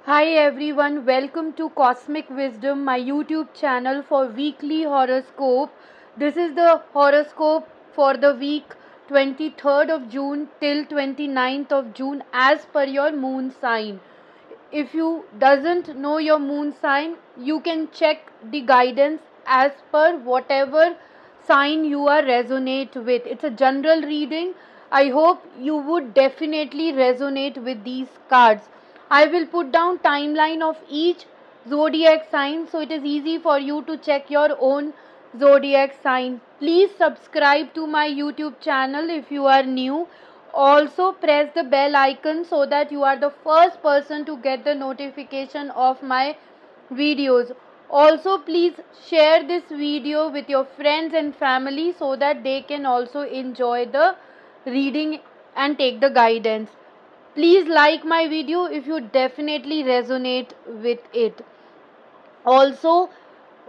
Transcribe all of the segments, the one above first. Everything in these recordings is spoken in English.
Hi everyone, welcome to Cosmic Wisdom, my YouTube channel for weekly horoscope. This is the horoscope for the week 23rd of June till 29th of June as per your moon sign. If you doesn't know your moon sign, you can check the guidance as per whatever sign you are resonate with. It's a general reading. I hope you would definitely resonate with these cards. I will put down timeline of each zodiac sign so it is easy for you to check your own zodiac sign. Please subscribe to my YouTube channel if you are new. Also press the bell icon so that you are the first person to get the notification of my videos. Also please share this video with your friends and family so that they can also enjoy the reading and take the guidance. Please like my video if you definitely resonate with it. Also,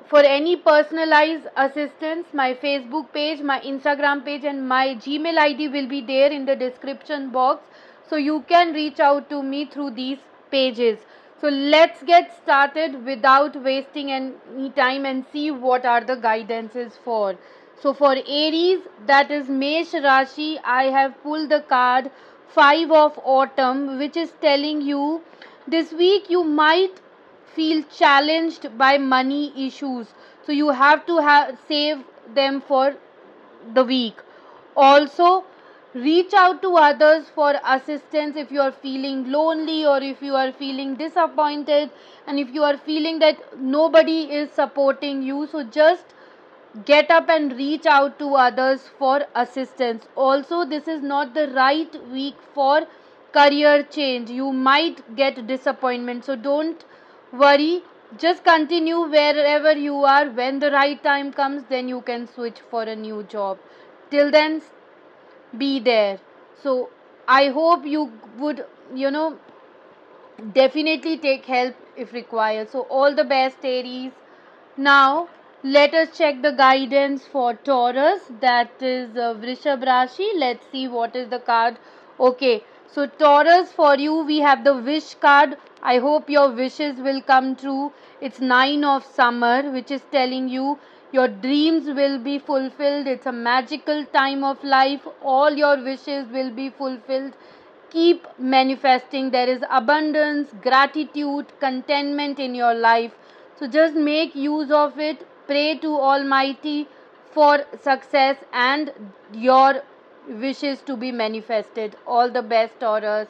for any personalized assistance, my Facebook page, my Instagram page, and my Gmail ID will be there in the description box. So you can reach out to me through these pages. So let's get started without wasting any time and see what are the guidances for. So for Aries, that is Mesh Rashi, I have pulled the card 5 of Autumn, which is telling you this week you might feel challenged by money issues, so you have to save them for the week. Also, reach out to others for assistance if you are feeling lonely or if you are feeling disappointed and if you are feeling that nobody is supporting you, so just get up and reach out to others for assistance. Also, this is not the right week for career change. You might get disappointment, so don't worry, just continue wherever you are. When the right time comes, then you can switch for a new job. Till then, be there. So I hope you would, definitely take help if required. So all the best, Aries. Now, let us check the guidance for Taurus, that is Vrishab Rashi. Let's see what is the card. Okay, so Taurus, for you, we have the wish card. I hope your wishes will come true. It's 9 of summer, which is telling you your dreams will be fulfilled. It's a magical time of life. All your wishes will be fulfilled. Keep manifesting. There is abundance, gratitude, contentment in your life. So just make use of it. Pray to Almighty for success and your wishes to be manifested. All the best, Taurus.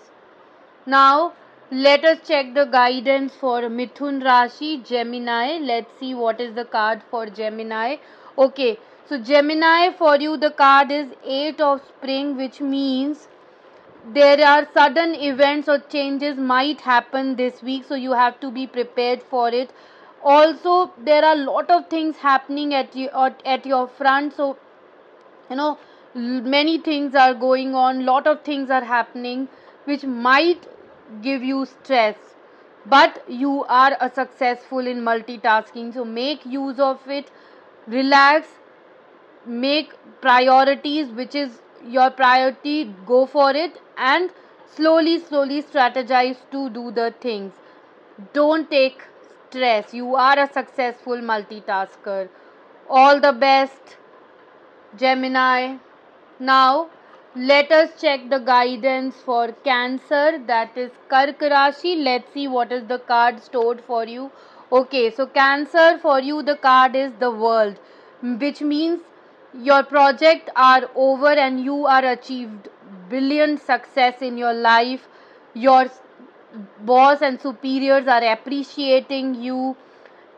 Now, let us check the guidance for Mithun Rashi, Gemini. Let's see what is the card for Gemini. Okay, so Gemini, for you the card is 8 of Spring, which means there are sudden events or changes might happen this week, so you have to be prepared for it. Also, there are a lot of things happening at your front, so you know many things are going on, lot of things are happening which might give you stress, but you are a successful in multitasking, so make use of it. Relax, make priorities which is your priority, go for it, and slowly strategize to do the things. Don't take stress, you are a successful multitasker. All the best, Gemini. Now, let us check the guidance for Cancer, that is Kark Rashi. Let's see what is the card stored for you. Okay, so Cancer, for you the card is the World, which means your project are over and you are achieved brilliant success in your life. Your boss and superiors are appreciating you,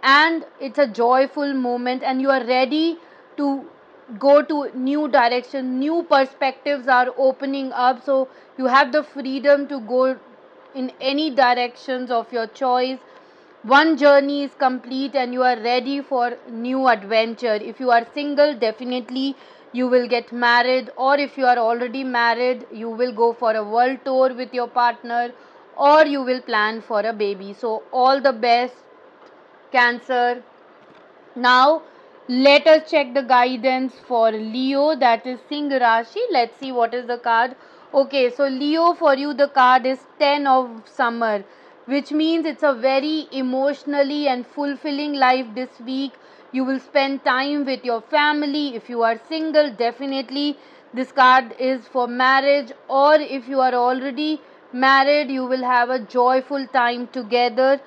and it's a joyful moment and you are ready to go to new direction. New perspectives are opening up, so you have the freedom to go in any directions of your choice. One journey is complete and you are ready for new adventure. If you are single, definitely you will get married, or if you are already married, you will go for a world tour with your partner, or you will plan for a baby. So all the best, Cancer. Now, let us check the guidance for Leo, that is Singh Rashi. Let's see what is the card. Okay, so Leo, for you the card is 10 of Summer, which means it's a very emotionally and fulfilling life this week. You will spend time with your family. If you are single, definitely this card is for marriage, or if you are already married, you will have a joyful time together.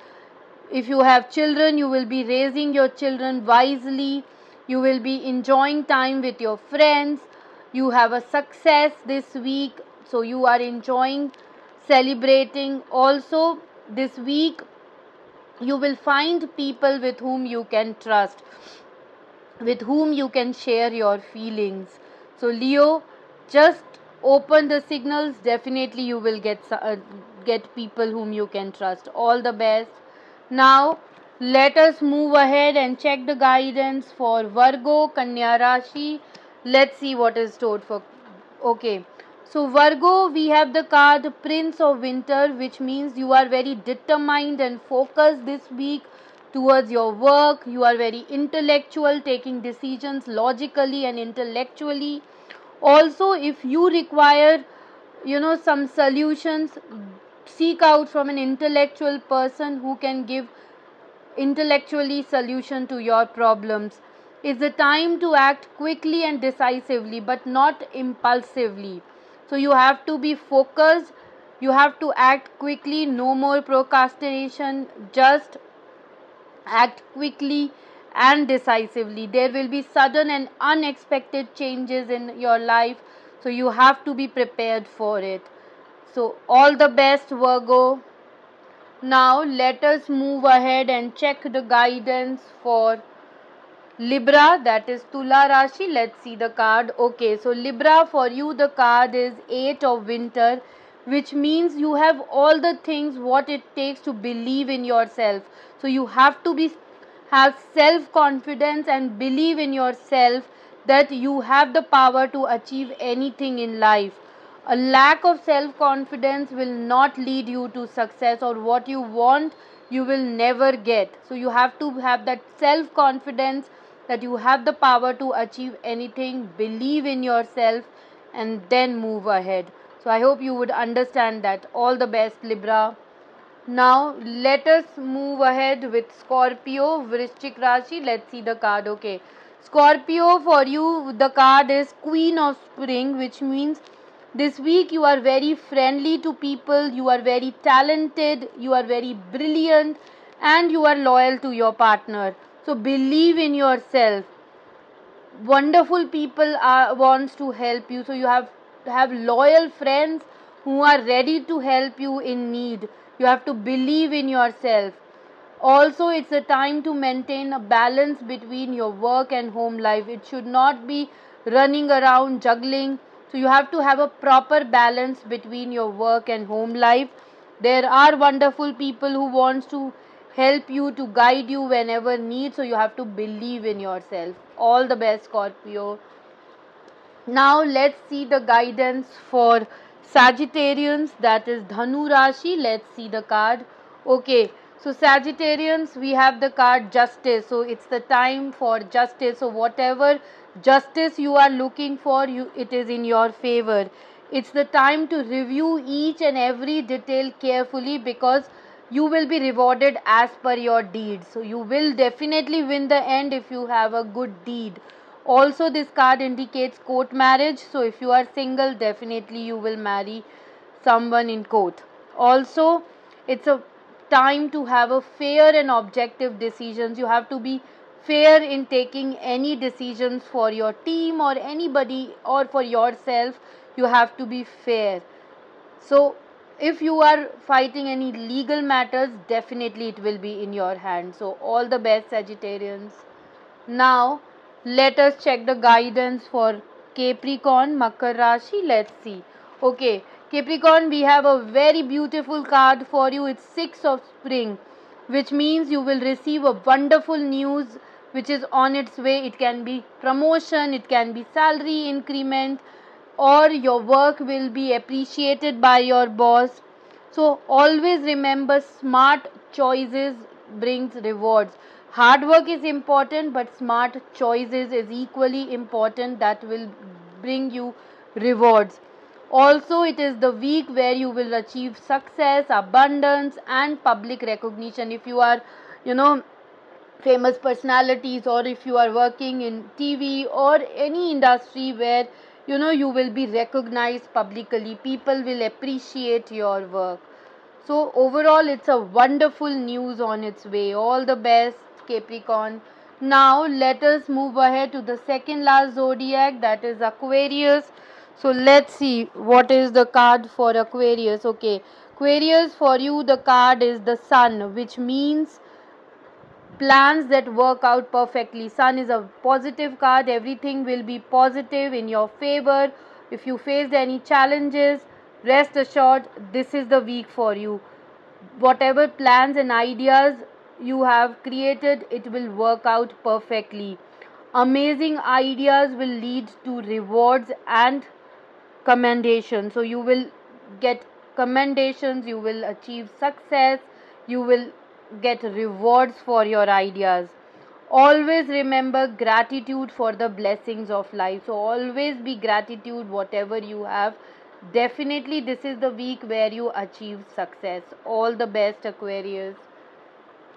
If you have children, you will be raising your children wisely. You will be enjoying time with your friends. You have a success this week, so you are enjoying celebrating. Also, this week, you will find people with whom you can trust, with whom you can share your feelings. So, Leo, just open the signals. Definitely, you will get people whom you can trust. All the best. Now, let us move ahead and check the guidance for Virgo, Kanya Rashi. Let's see what is stored for. Okay. So, Virgo, we have the card Prince of Winter, which means you are very determined and focused this week towards your work. You are very intellectual, taking decisions logically and intellectually. Also, if you require, some solutions, seek out from an intellectual person who can give intellectually solution to your problems. It's the time to act quickly and decisively, but not impulsively. So you have to be focused, you have to act quickly, no more procrastination, just act quickly and decisively. There will be sudden and unexpected changes in your life, so you have to be prepared for it. So, all the best, Virgo. Now, let us move ahead and check the guidance for Libra, that is Tula Rashi. Let's see the card. Okay, so Libra, for you the card is 8 of Winter, which means you have all the things what it takes to believe in yourself. So you have to have self confidence and believe in yourself that you have the power to achieve anything in life. A lack of self confidence will not lead you to success, or what you want you will never get. So you have to have that self confidence that you have the power to achieve anything, believe in yourself, and then move ahead. So I hope you would understand that. All the best, Libra. Now let us move ahead with Scorpio, Vrishchik Rashi. Let's see the card. Okay, Scorpio, for you the card is Queen of Spring, which means this week you are very friendly to people, you are very talented, you are very brilliant, and you are loyal to your partner. So believe in yourself. Wonderful people wants to help you, so you have loyal friends who are ready to help you in need. You have to believe in yourself. Also, it's a time to maintain a balance between your work and home life. It should not be running around juggling. So you have to have a proper balance between your work and home life. There are wonderful people who wants to help you, to guide you whenever need, so you have to believe in yourself. All the best, Scorpio. Now let's see the guidance for Sagittarians, that is Dhanu Rashi. Let's see the card. Okay, so Sagittarians, we have the card Justice. So it's the time for justice. So whatever justice you are looking for, it is in your favor. It's the time to review each and every detail carefully, because you will be rewarded as per your deeds. So you will definitely win the end if you have a good deed. Also, this card indicates court marriage. So if you are single, definitely you will marry someone in court. Also, it's a time to have a fair and objective decisions. You have to be fair in taking any decisions for your team or anybody or for yourself. You have to be fair. So if you are fighting any legal matters, definitely it will be in your hand. So all the best, Sagittarians. Now let us check the guidance for Capricorn, Makar Rashi. Let's see. Okay, Capricorn, we have a very beautiful card for you. It's 6 of Spring, which means you will receive a wonderful news which is on its way. It can be promotion, it can be salary increment, or your work will be appreciated by your boss. So always remember, smart choices brings rewards. Hard work is important, but smart choices is equally important, that will bring you rewards. Also, it is the week where you will achieve success, abundance, and public recognition. If you are, you know, famous personalities, or if you are working in TV or any industry where you will be recognized publicly, people will appreciate your work. So overall, it's a wonderful news on its way. All the best, Capricorn. Now let us move ahead to the second last zodiac, that is Aquarius. So let's see what is the card for Aquarius. Okay, Aquarius, for you the card is the Sun, which means plans that work out perfectly. Sun is a positive card. Everything will be positive in your favor. If you faced any challenges, rest assured this is the week for you. Whatever plans and ideas you have created, it will work out perfectly. Amazing ideas will lead to rewards and commendation. So you will get commendations, you will achieve success, you will get rewards for your ideas. Always remember gratitude for the blessings of life. So always be gratitude whatever you have. Definitely this is the week where you achieve success. All the best, Aquarius.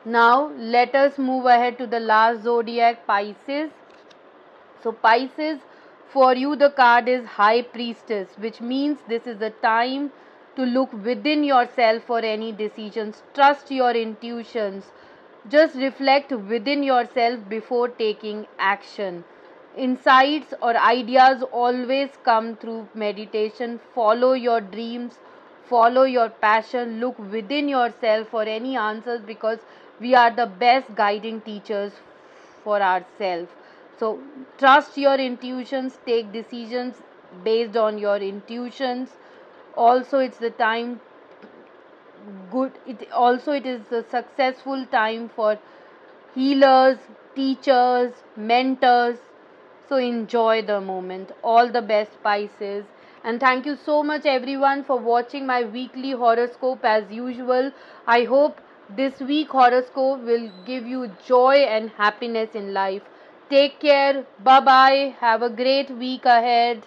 Now let us move ahead to the last zodiac, Pisces. So Pisces, for you the card is High Priestess, which means this is the time to look within yourself for any decisions. Trust your intuitions. Just reflect within yourself before taking action. Insights or ideas always come through meditation. Follow your dreams, follow your passion, look within yourself for any answers, because we are the best guiding teachers for ourselves. So trust your intuitions, take decisions based on your intuitions. Also, it's the time good. It is a successful time for healers, teachers, mentors. So enjoy the moment. All the best, Pisces. And thank you so much, everyone, for watching my weekly horoscope as usual. I hope this week horoscope will give you joy and happiness in life. Take care. Bye bye. Have a great week ahead.